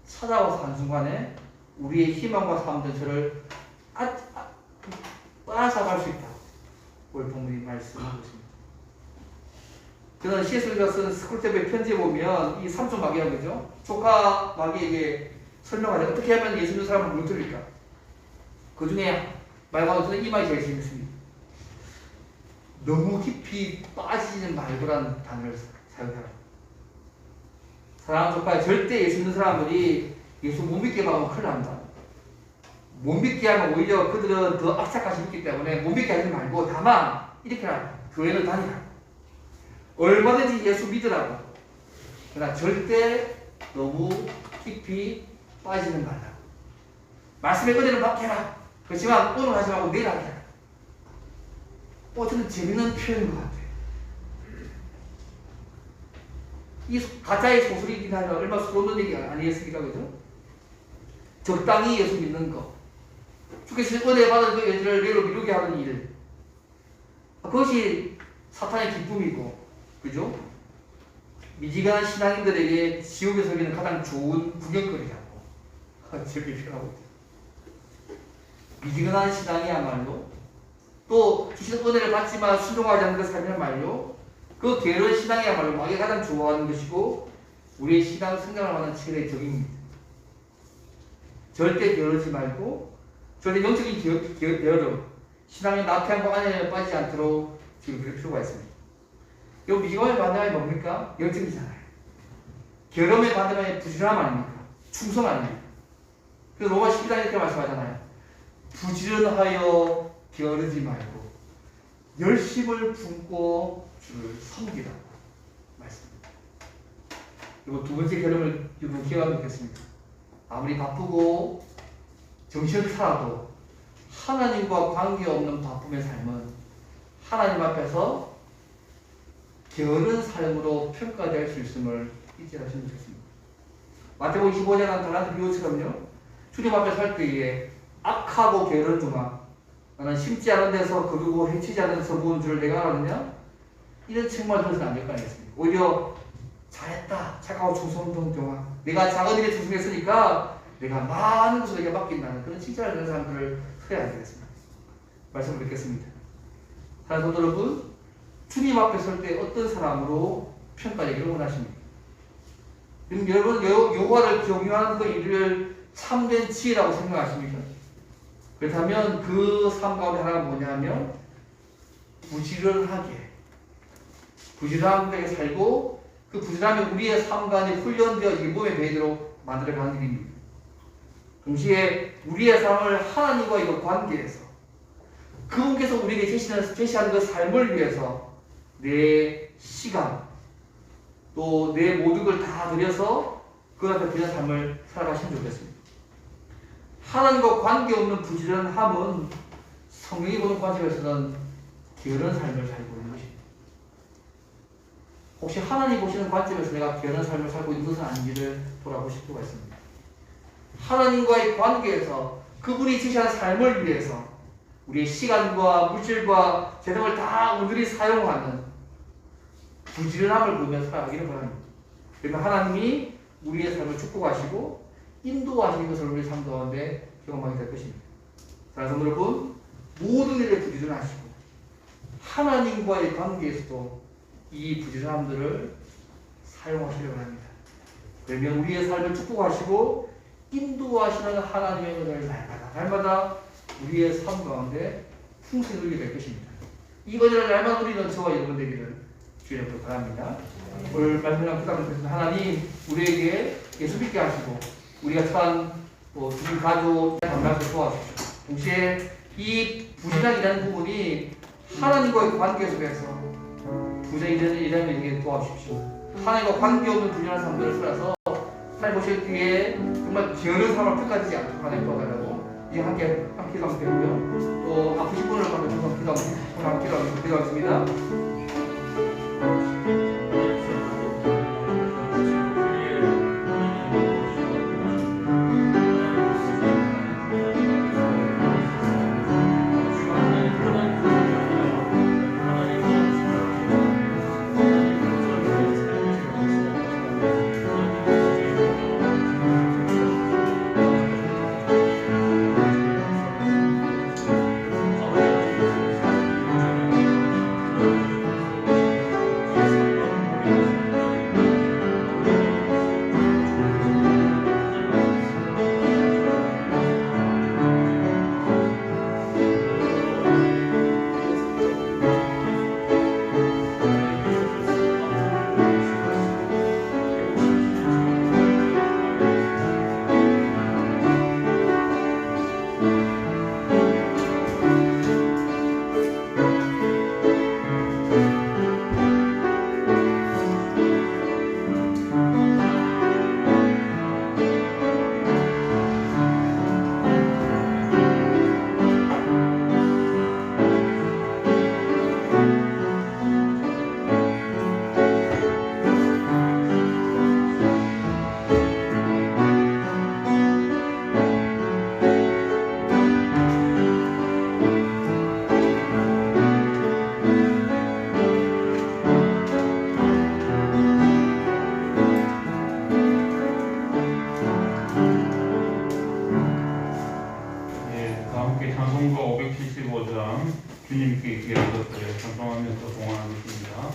찾아와서 한순간에 우리의 희망과 삶 전체를 빠져갈 수 있다. 오늘 본문이 말씀하고 있습니다. 저는 C.S. 루이스가 쓴 스쿨텝의 편지에 보면 이 삼촌 마귀라는 거죠. 조카 마귀에게 설명하자. 어떻게 하면 예수 믿는 사람을 물들일까? 그 중에 말과는 이 말이 제일 재밌습니다. 너무 깊이 빠지지는 말고라는 단어를 사용해요. 사랑하는 조카에 절대 예수 믿는 사람들이 예수 못 믿게 하면 큰일 납니다. 못 믿게 하면 오히려 그들은 더 악착같이 믿기 때문에 못 믿게 하지 말고 다만 이렇게 하라. 교회를 다니라. 얼마든지 예수 믿으라고. 그러나 절대 너무 깊이 빠지는 말라. 말씀의 은혜를 받게 해라. 그렇지만 오늘 하지 말고 내일 하게 해라. 저는 재밌는 표현인 것 같아요. 이 가짜의 소설이긴 하지만 얼마나 수놓는 얘기 아니겠습니까? 그죠? 적당히 예수 믿는 것. 주께서 은혜 받은 그 여지를 내로 미루게 하는 일. 그것이 사탄의 기쁨이고, 그죠? 미지근한 신앙인들에게 지옥에서 있는 가장 좋은 구경거리라고. 저렇게 표현하고 있죠. 미지근한 신앙이야말로 또 주신 은혜를 받지만 순종하지 않는 그 삶이야말로 그 게으른 신앙이야말로 마귀가 가장 좋아하는 것이고 우리의 신앙 성장을 하는 최대의 적입니다. 절대 게으르지 말고 절대 영적인 게으름 신앙의 나태함과 안에 빠지지 않도록 지금 그럴 필요가 있습니다. 이 미지근함의 반대말이 뭡니까? 열정이잖아요. 게으름의 반대말이 부지런함 아닙니까? 충성 아닙니까? 그래서 로마 12장 이렇게 말씀하잖아요. 부지런하여 게으르지 말고 열심을 품고 주를 섬기라 말씀입니다. 그리고 두 번째 결론을 여러분 기억하면 좋겠습니다. 아무리 바쁘고 정신을 살아도 하나님과 관계없는 바쁨의 삶은 하나님 앞에서 게으른 삶으로 평가될 수 있음을 잊지 않으시면 좋겠습니다. 마태복음 25장은 달란트 비유처럼요. 주님 앞에 설 때에 악하고 게으른 종아 나는 심지 않은 데서 거두고 해치지 않은 데서 모은 줄을 내가 알았느냐? 이런 책만 들어서는 안 될 거 아니겠습니까? 오히려 잘했다 착하고 충성된 종아 내가 작은 일에 충성했으니까 내가 많은 것을 내게 맡긴다는 그런 칭찬을 듣는 사람들을 서야 되겠습니다. 말씀을 듣겠습니다. 사랑하는 성도 여러분, 주님 앞에 설 때 어떤 사람으로 평가되기를 원하십니까? 여러분 여호와를 경유하는 그 일을 참된 지혜라고 생각하십니까? 그렇다면 그 삶 가운데 하나가 뭐냐면 부지런하게 살고 그 부지런함이 우리의 삶 가운데 훈련되어지게 몸에 배이도록 만들어가는 일입니다. 동시에 우리의 삶을 하나님과의 관계에서 그분께서 우리에게 제시하는 그 삶을 위해서 내 시간 또 내 모든 걸 다 들여서 그 앞에 그런 삶을 살아가시면 좋겠습니다. 하나님과 관계없는 부지런함은 성경이 보는 관점에서는 게으른 삶을 살고 있는 것입니다. 혹시 하나님 보시는 관점에서 내가 게으른 삶을 살고 있는 것은 아닌지를 돌아보실 필요가 있습니다. 하나님과의 관계에서 그분이 제시하는 삶을 위해서 우리의 시간과 물질과 재능을 다 오늘이 사용하는 부지런함을 보며 살아가기를 바랍니다. 그러면 하나님이 우리의 삶을 축복하시고 인도하시는 것을 우리 삶 가운데 경험하게 될 것입니다. 사랑하는 여러분, 모든 일에 부지런하시고 하나님과의 관계에서도 이 부지런함들을 사용하시려고 합니다. 그러면 우리의 삶을 축복하시고 인도하시는 하나님의 은혜를 날마다 우리의 삶 가운데 풍성히 누리게 될 것입니다. 이 은혜를 날마다 누리는 저와 여러분 되기를 주님으로 바랍니다. 오늘 말씀을 기도하면서 하나님 우리에게 예수 믿게 하시고 우리가 처한 주님 가족 감당하게 도와주십시오. 동시에 이 부지런이라는 부분이 하나님과의 관계 속에서 부지런이라는 도와주십시오. 하나님과 관계없는 부지런한 삶들을 살아서 하나님 보실 때에 정말 게으른 삶을 평가되지 않도록 하나님 도와달라고 이제 함께 기도하면 되고요. 또 아프신 분을 가면 기도하겠습니다. 찬송가 575장 주님께 귀한 것들에 찬송하면서 동원하겠습니다.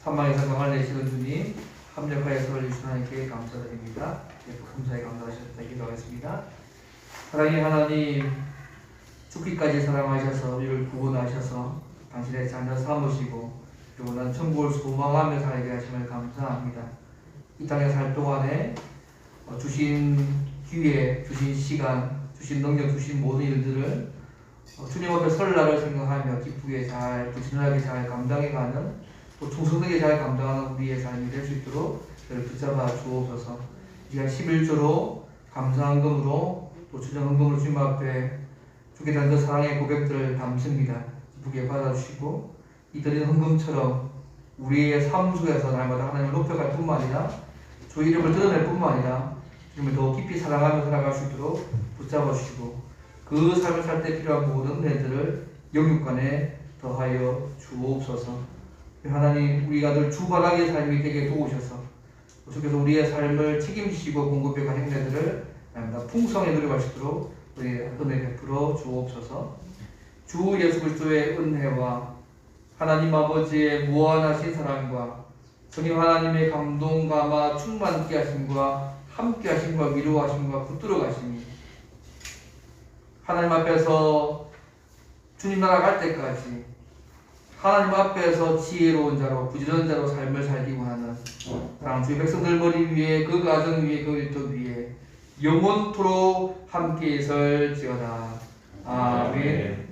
사망에서 강을 내시는 주님, 합력하여서 올리신 하나님께 감사드립니다. 감사에 감사하셨다 기도하겠습니다. 사랑의 하나님, 죽기까지 사랑하셔서 우리를 구원하셔서 당신의 자녀 삼으시고 그리고 난 천국을 소망하며 살게 하심을 감사합니다. 이 땅에 살 동안에 주신 기회, 주신 시간, 주신 능력, 주신 모든 일들을 주님 앞에 설날을 생각하며 기쁘게 잘, 진하게 잘 감당해가는 또 충성되게 잘 감당하는 우리의 삶이 될 수 있도록 저를 붙잡아 주옵소서. 이제 11조로 감사헌금으로 또 주정헌금으로 주님 앞에 주께 대한 그 사랑의 고백들을 담습니다. 기쁘게 받아주시고 이 드린 헌금처럼 우리의 삶 속에서 날마다 하나님을 높여갈 뿐만 아니라 주 이름을 드러낼 뿐만 아니라 주님을 더 깊이 사랑하며 살아갈 수 있도록 붙잡아 주시고 그 삶을 살 때 필요한 모든 은혜들을 영육간에 더하여 주옵소서. 하나님, 우리가 늘 주바라기의 삶이 되게 도우셔서 주께서 우리의 삶을 책임지시고 공급해 가는 은혜들을 날마다 풍성히 누려갈 수 있도록 우리의 은혜 베풀어 주옵소서. 주 예수 그리스도의 은혜와 하나님 아버지의 무한하신 사랑과 성령 하나님의 감동 감화 충만케 하심과 함께 하심과 위로하심과 붙들어 가심이 하나님 앞에서 주님 나라 갈 때까지 하나님 앞에서 지혜로운 자로 부지런한 자로 삶을 살기 원하는 사랑 주의 백성들 머리 위에 그 가정 위에 그 일터 위에 영원토록 함께 있을지어다. 아멘.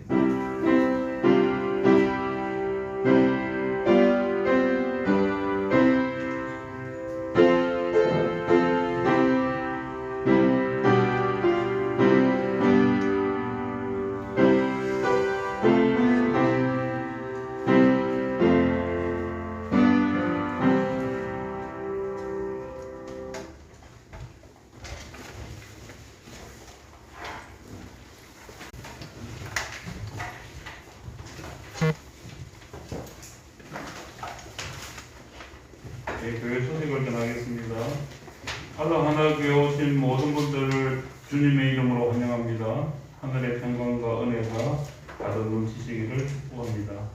네, 교회 소식을 전하겠습니다. 알라 하나 교회 오신 모든 분들을 주님의 이름으로 환영합니다. 하늘의 평강과 은혜가 가득 넘치시기를 축복합니다.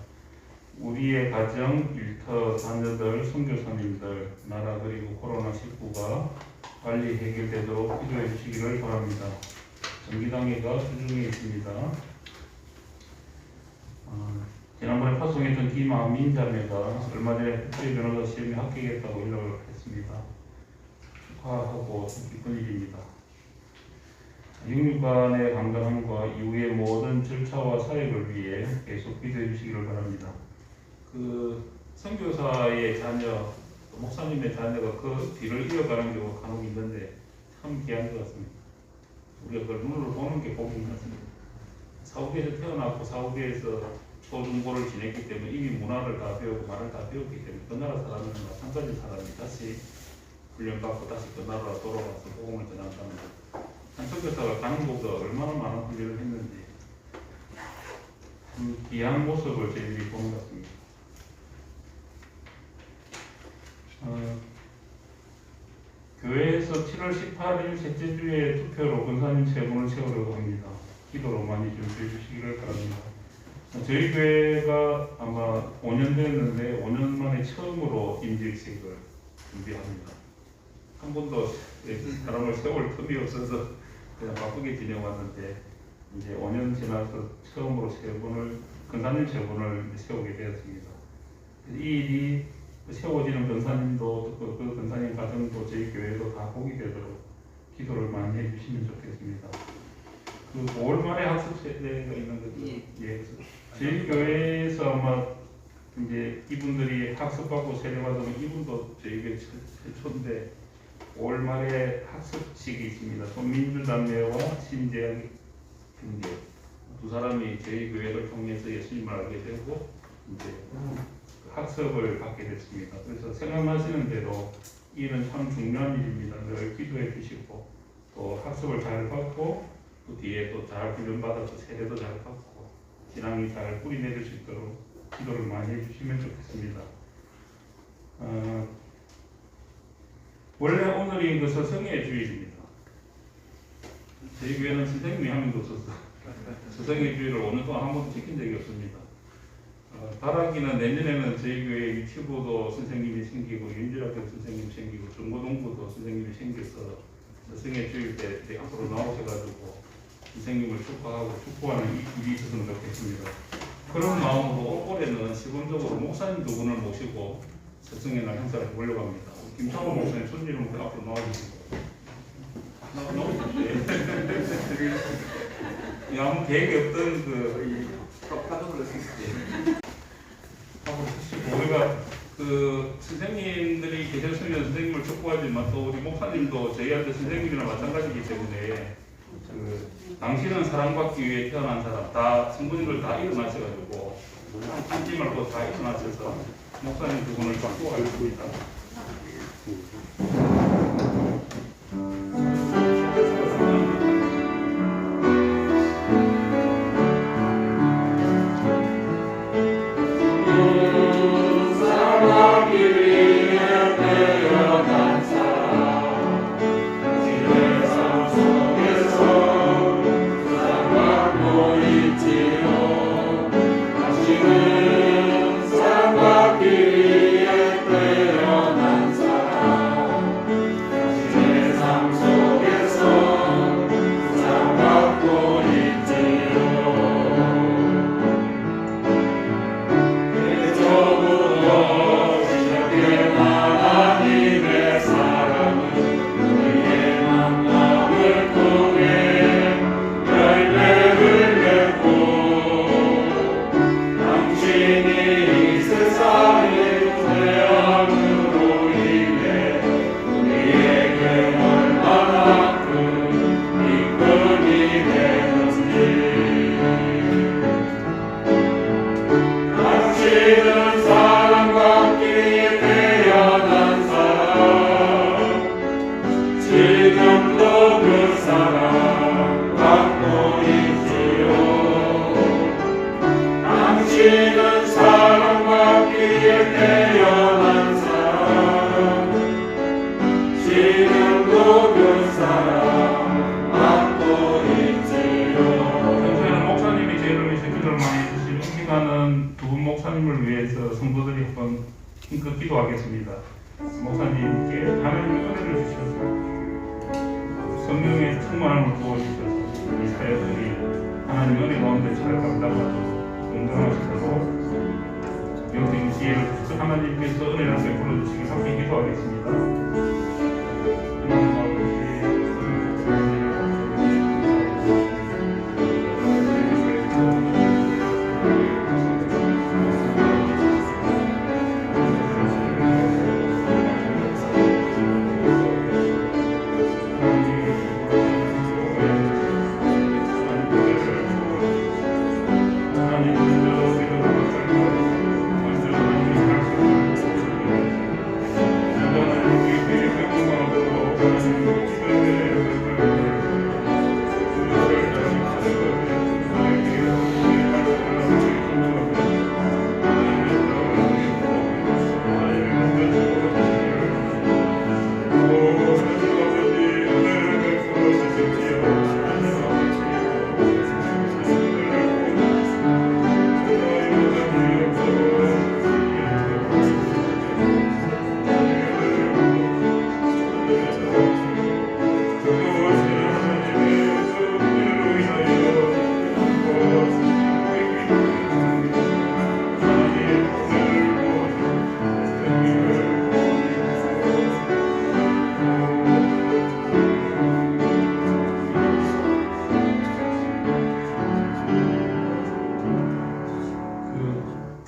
우리의 가정, 일터, 자녀들, 선교사님들, 나라 그리고 코로나19가 빨리 해결되도록 기도해 주시기를 바랍니다. 정기당회가 수중에 있습니다. 지난번에 파송했던 김아민 자매가 얼마 전에 국제 변호사 시험에 합격했다고 연락을 했습니다. 축하하고 기쁜 일입니다. 영육간의 강건함과 이후의 모든 절차와 사역을 위해 계속 기도해 주시기를 바랍니다. 그 선교사의 자녀, 목사님의 자녀가 그 뒤를 이어가는 경우가 간혹 있는데 참 귀한 것 같습니다. 우리가 그걸 눈으로 보는 게 복인 같습니다. 사우디에서 태어났고 사우디에서 초중고를 지냈기 때문에 이미 문화를 다 배우고 말을 다 배웠기 때문에 그 나라 사람은 마찬가지 사람이 다시 훈련받고 다시 그 나라로 돌아가서 복음을 전한다는 것. 한 선교사가 가는 곳에 얼마나 많은 훈련을 했는지 참 귀한 모습을 저희들이 보는 것 같습니다. 교회에서 7월 18일 셋째 주에 투표로 권사님 세 분을 세우려고 합니다. 기도로 많이 준비해 주시기를 바랍니다. 저희 교회가 아마 5년 됐는데 5년 만에 처음으로 임직식을 준비합니다. 한 번도 사람을 세울 틈이 없어서 그냥 바쁘게 지내왔는데 이제 5년 지나서 처음으로 세 분을 권사님 세 분을 세우게 되었습니다. 이 일이 세워지는 권사님도 그 권사님 가정도 저희 교회도 다 복이 되도록 기도를 많이 해주시면 좋겠습니다. 그 5월 말에 학습 세대가 있는 거죠. 예. 저희 교회에서 아마 이제 이분들이 학습하고 세례받으면 이분도 저희 교회 최초인데 5월 말에 학습식이 있습니다. 손민주 담매와 신재영 형제 두 사람이 저희 교회를 통해서 예수님을 알게 되고 이제 학습을 받게 됐습니다. 그래서 생각나시는 대로 이 일은 참 중요한 일입니다. 늘 기도해 주시고 또 학습을 잘 받고 또 뒤에 또 잘 훈련받아서 세례도 잘 받고 신앙이 잘 뿌리내릴 수 있도록 기도를 많이 해주시면 좋겠습니다. 원래 오늘이 그 스승의 주일입니다. 저희 교회는 선생님이 한 명도 없어서 스승의 주일을 5년 동안 한 번도 지킨 적이 없습니다. 바라기는 내년에는 저희 교회 유치부도 선생님이 생기고 윤주학교 선생님이 생기고 중고등부도 선생님이 생겨서 스승의 주일 때 앞으로 나오셔가지고 선생님을 축하하고 축복하는 일이 있었으면 좋겠습니다. 그런 마음으로 올해는 시범적으로 목사님 두 분을 모시고 스승의 날 행사를 해보려고 합니다. 김창호 목사님 손님은 앞으로 나와주시고 아무 계획이 없던 우리가 그 선생님들이 계셨으면 선생님을 축복하지만 또 우리 목사님도 저희한테 선생님이랑 마찬가지이기 때문에 그 당신은 사랑받기 위해 태어난 사람. 다 성도님들 다 일어나셔가지고 앉지 말고 다 일어나셔서 목사님 두 분을 축복하겠습니다. 목사님을 위해서 성도들이 한번 힘껏 기도하겠습니다. 목사님께 하나님의 은혜를 주셔서 성령의 충만함을 부어주셔서 이 사역들이 하나님의 은혜 가운데 잘 감당하고 건강하시도록 영생의 지혜를 주셔서 하나님께서 은혜를 베풀어 주시기 함께 기도하겠습니다.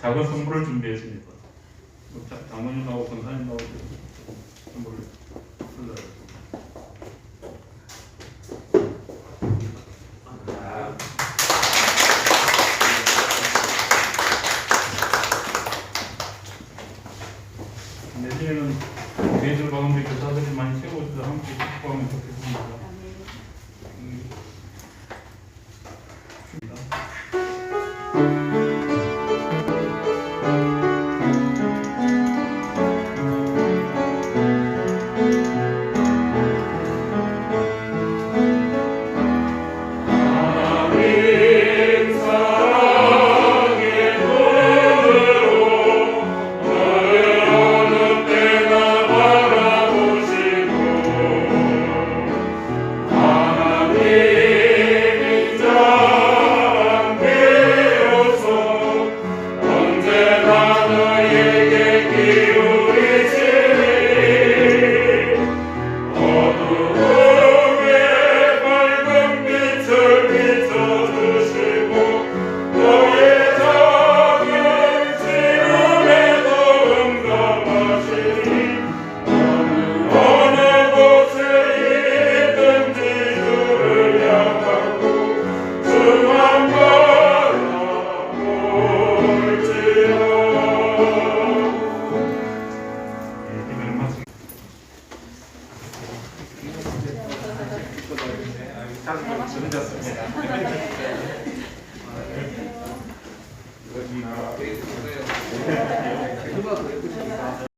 작은 선물을 준비했습니다. 장모님 나오고 권사님 나오고 선물을 받으려고. 내년에는 교회들 가운데 교사들이 많이 세워져서 함께 축복하면 좋겠습니다. 어둠에 밝은 빛을 비춰주 참 재밌었습니다.